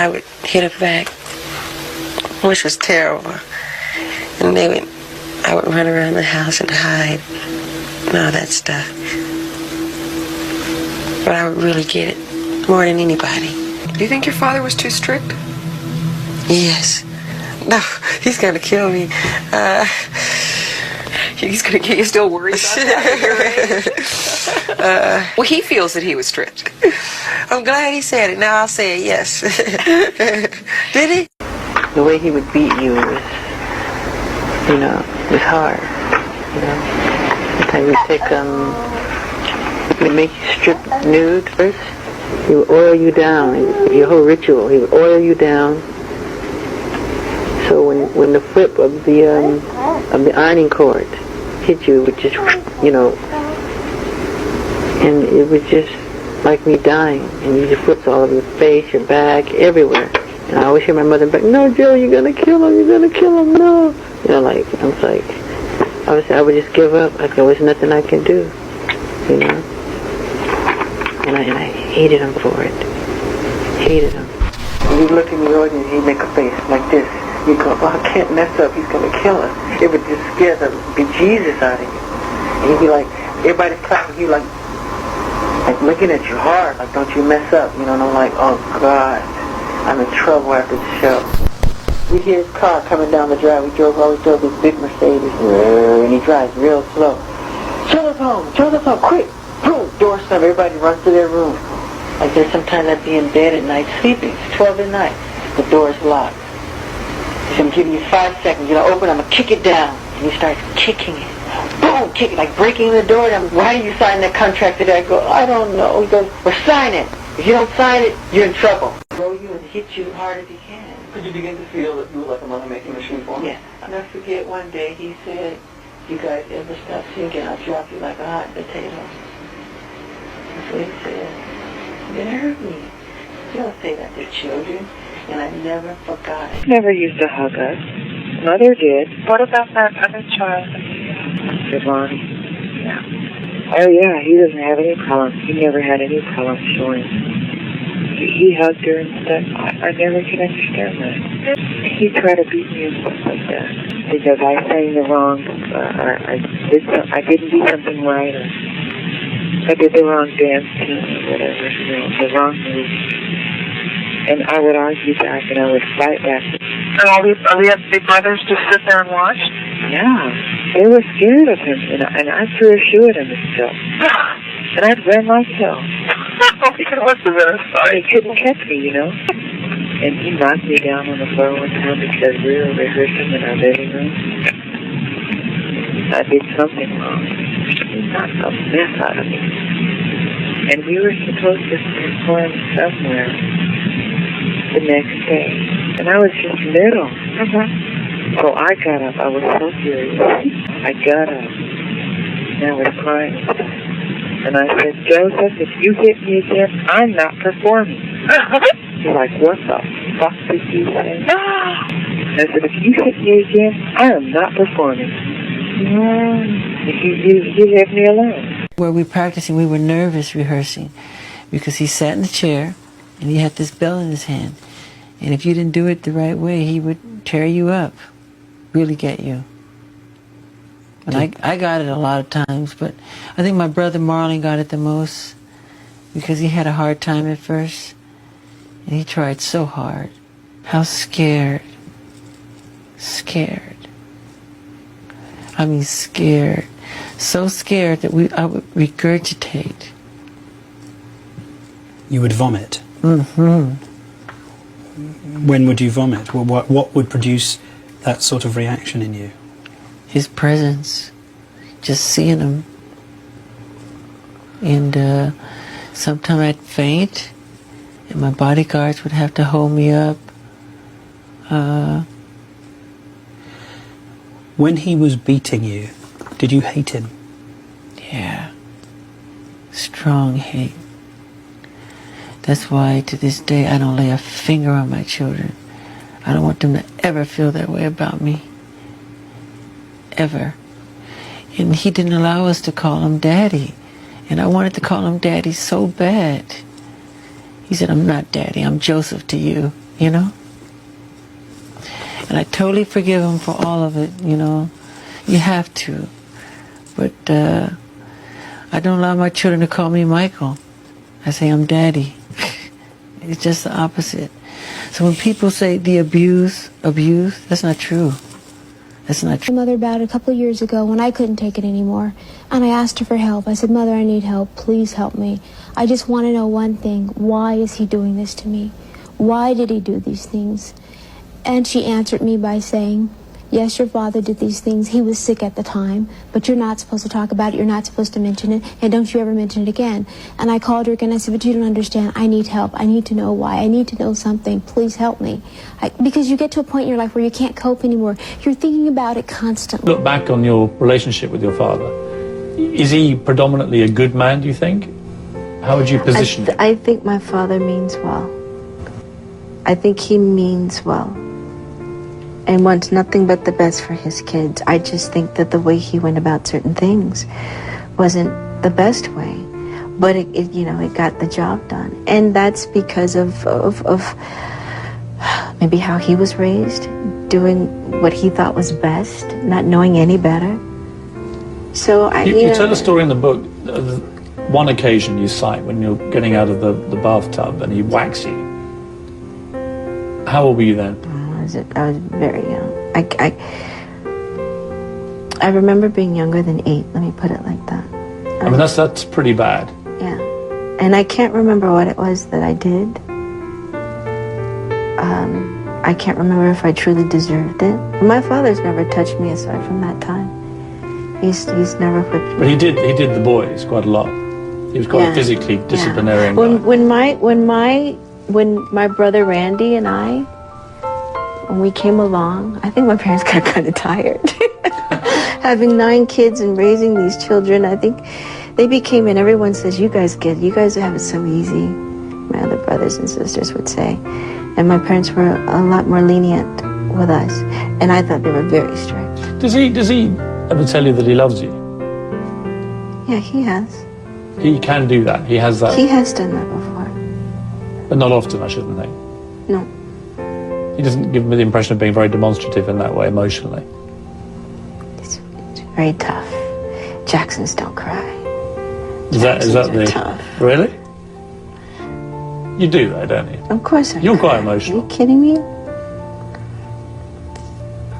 I would hit her back, which was terrible. And I would run around the house and hide and all that stuff. But I would really get it more than anybody. Do you think your father was too strict? Yes. No, he's going to kill me. He's going to get you still worried about that? Well, he feels that he was strict. I'm glad he said it. Now I'll say it, yes. Did he? The way he would beat you was, was hard. Sometimes he'd make you strip nude first. He would oil you down. Your whole ritual. He would oil you down. So when the flip of the ironing cord hit you, it would just, and it was just like me dying. And you just flips all over your face, your back, everywhere. And I always hear my mother back, "No, Joe, you're gonna kill him. You're gonna kill him. No." I would just give up. Like there was nothing I could do, And I hated him for it. Hated him. And he'd look in the audience, he'd make a face like this. You'd go, "Oh, I can't mess up. He's gonna kill us." It would just scare the bejesus out of you. And he'd be like, everybody's clapping you like looking at you hard, like, "Don't you mess up." And I'm like, "Oh God, I'm in trouble after the show." We'd hear his car coming down the drive. We always drove this big Mercedes, and he drives real slow. Children's home, quick! Boom, door slam, everybody runs to their room. Like there's sometimes I'd be in bed at night sleeping. It's 12 at night. The door's locked. I'm giving you 5 seconds. Open, I'm going to kick it down. And you start kicking it. Boom, kick it, like breaking the door down. "Why do you sign that contract today?" I go, "I don't know." He goes, "Well, sign it. If you don't sign it, you're in trouble." Throw you and hit you hard as he can. Could you begin to feel that you were like a money-making machine for him? Yeah. I'll never forget one day he said, "You guys ever stop singing, I'll drop you like a hot potato." That's what he said. It hurt me. You don't say that to children. And I never forgot it. Never used to hug us. Mother did. What about that other child? Devon. Yeah. Oh yeah, he doesn't have any problems. He never had any problems showing. He hugged her and stuff. I never could understand that. He tried to beat me and stuff like that because I sang the wrong. I didn't do something right, or I did the wrong dance tune or whatever. The wrong move. And I would argue back, and I would fight back. And all the big brothers just sit there and watch? Yeah, they were scared of him, and I threw a shoe at him himself. And I'd run myself. It must have been a sight. He couldn't catch me, And he knocked me down on the floor one time because we were rehearsing in our living room. I did something wrong. He knocked a mess out of me. And we were supposed to perform somewhere the next day. And I was just little. So I got up. I was so furious. I got up. And I was crying. And I said, "Joseph, if you hit me again, I'm not performing." He's like, "What the fuck did you say?" I said, "If you hit me again, I am not performing. You leave me alone." Where we were practicing, we were nervous rehearsing because he sat in the chair and he had this bell in his hand. And if you didn't do it the right way, he would tear you up, really get you. And I got it a lot of times, but I think my brother Marlon got it the most because he had a hard time at first. And he tried so hard. How scared. Scared. I mean scared. So scared that I would regurgitate. You would vomit? Mm-hmm. When would you vomit? What would produce that sort of reaction in you? His presence. Just seeing him. And sometimes I'd faint, and my bodyguards would have to hold me up. When he was beating you, did you hate him? Yeah. Strong hate. That's why to this day I don't lay a finger on my children. I don't want them to ever feel that way about me. Ever. And he didn't allow us to call him Daddy. And I wanted to call him Daddy so bad. He said, "I'm not Daddy, I'm Joseph to you." you know? And I totally forgive him for all of it, you know? You have to. But I don't allow my children to call me Michael. I say I'm Daddy. It's just the opposite. So when people say the abuse, that's not true. That's not true. My mother died a couple of years ago when I couldn't take it anymore. And I asked her for help. I said, Mother, I need help. Please help me. I just want to know one thing. Why is he doing this to me? Why did he do these things? And she answered me by saying, yes, your father did these things. He was sick at the time, but you're not supposed to talk about it. You're not supposed to mention it, and don't you ever mention it again. And I called her again. I said, but you don't understand. I need help. I need to know why. I need to know something. Please help me. Because you get to a point in your life where you can't cope anymore. You're thinking about it constantly. Look back on your relationship with your father. Is he predominantly a good man, do you think? How would you position him? I think my father means well. I think he means well and wants nothing but the best for his kids. I just think that the way he went about certain things wasn't the best way, but it got the job done. And that's because of maybe how he was raised, doing what he thought was best, not knowing any better. So you tell a story in the book, one occasion you cite when you're getting out of the bathtub and he whacks you. How old were you then? I was very young. I remember being younger than 8. Let me put it like that. I mean, that's pretty bad. Yeah, and I can't remember what it was that I did. I can't remember if I truly deserved it. My father's never touched me aside from that time. He's never whipped me. But he did the boys quite a lot. He was quite a physically disciplinarian guy. When my brother Randy and I, when we came along, I think my parents got kind of tired. Having 9 kids and raising these children, I think they became, and everyone says, you guys have it so easy, my other brothers and sisters would say. And my parents were a lot more lenient with us, and I thought they were very strict. Does he ever tell you that he loves you? Yeah, he has. He can do that. He has that. He has done that before. But not often, I shouldn't think. No. He doesn't give me the impression of being very demonstrative in that way emotionally. It's very tough. Jacksons don't cry. Is that the... Tough. Really? You do though, don't you? Of course I You're cry. quite emotional. Are you kidding me?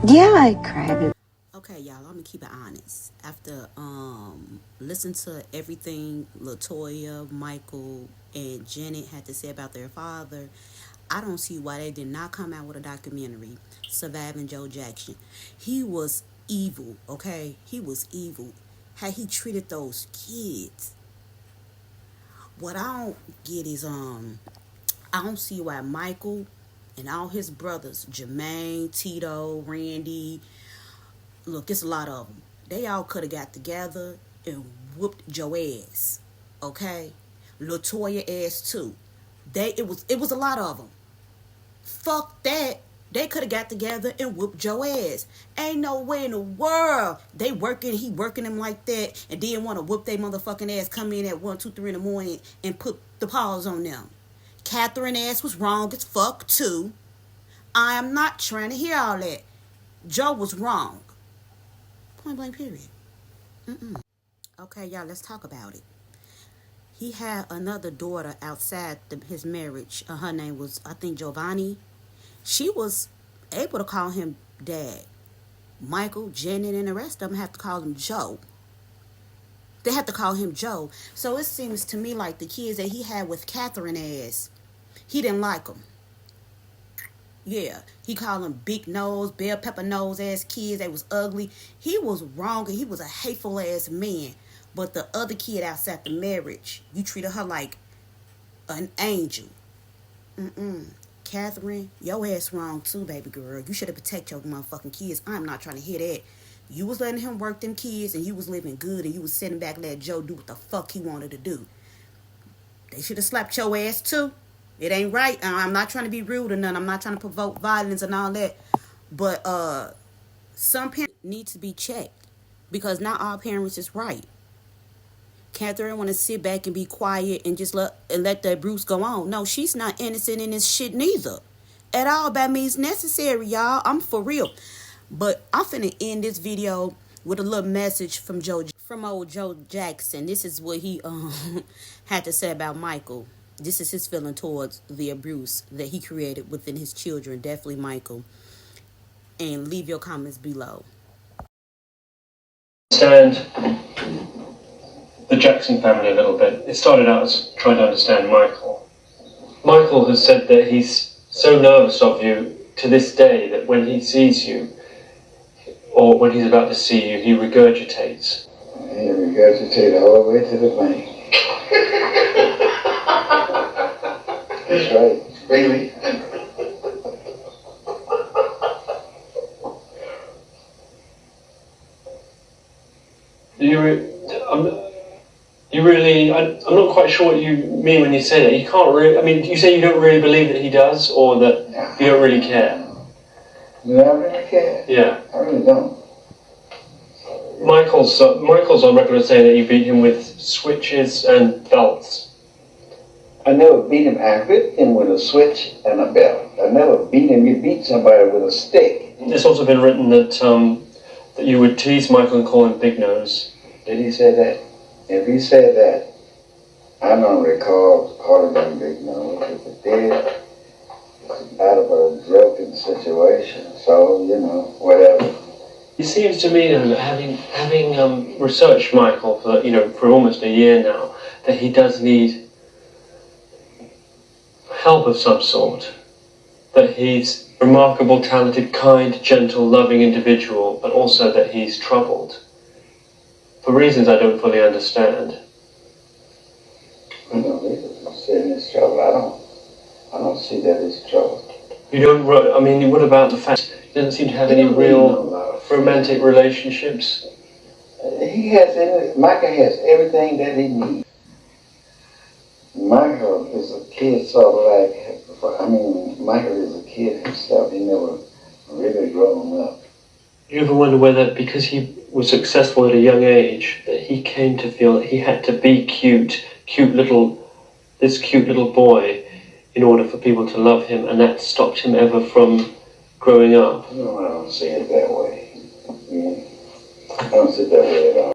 Yeah, I cry. Okay, y'all, I'm gonna keep it honest. After listen to everything LaToya, Michael, and Janet had to say about their father, I don't see why they did not come out with a documentary surviving Joe Jackson. He was evil, okay? He was evil. How he treated those kids. What I don't get is I don't see why Michael and all his brothers, Jermaine, Tito, Randy, look, it's a lot of them. They all could have got together and whooped Joe ass, okay? LaToya ass too. It was a lot of them. Fuck that. They could have got together and whooped Joe ass. Ain't no way in the world he working them like that and didn't want to whoop their motherfucking ass, come in at 1, 2, 3 in the morning and put the paws on them. Catherine ass was wrong as fuck too. I am not trying to hear all that. Joe was wrong. Point blank period. Okay, y'all, let's talk about it. He had another daughter outside his marriage. Her name was, I think, Giovanni. She was able to call him Dad. Michael, Janet, and the rest of them have to call him Joe. They have to call him Joe. So it seems to me like the kids that he had with Catherine ass, he didn't like them. Yeah, he called them big nose, bell pepper nose ass kids. They was ugly. He was wrong and he was a hateful ass man. But the other kid outside the marriage, you treated her like an angel. Catherine, your ass wrong too, baby girl. You should have protected your motherfucking kids. I'm not trying to hear that. You was letting him work them kids and you was living good and you was sitting back letting Joe do what the fuck he wanted to do. They should have slapped your ass too. It ain't right. I'm not trying to be rude or nothing. I'm not trying to provoke violence and all that. But some parents need to be checked because not all parents is right. Catherine want to sit back and be quiet and just let that Bruce go on. No, she's not innocent in this shit neither. at all by means necessary, y'all. I'm for real. But I'm finna end this video with a little message from old Joe Jackson. This is what he had to say about Michael. This is his feeling towards the abuse that he created within his children, definitely Michael. And leave your comments below. Understand the Jackson family a little bit. It started out as trying to understand Michael. Michael has said that he's so nervous of you to this day that when he sees you, or when he's about to see you, he regurgitates. He regurgitated all the way to the bank. That's right. Really? I'm not quite sure what you mean when you say that. You can't really, I mean, you say you don't really believe that he does, or that you don't really care? Do I really care? Yeah. I really don't. Michael's on record as saying that you beat him with switches and belts. I never beat him. I whipped him with a switch and a belt. I never beat him. You beat somebody with a stick. It's also been written that that you would tease Michael and call him Big Nose. Did he say that? If he said that, I don't recall calling him Big Nose. If it did, it's out of a joking situation. So, you know, whatever. It seems to me, though, that having researched Michael for almost a year now, that he does need help of some sort. That he's a remarkable, talented, kind, gentle, loving individual, but also that he's troubled. For reasons I don't fully understand. I don't either. Saying he's trouble. I don't see that he's trouble. You don't, I mean, what about the fact he doesn't seem to have any real romantic relationships? Michael has everything that he needs. Michael is a kid sort of like, Michael is a kid himself. He never really grown up. You ever wonder whether, because he was successful at a young age, that he came to feel that he had to be this cute little boy in order for people to love him, and that stopped him ever from growing up? No, I don't see it that way. I don't see it that way at all.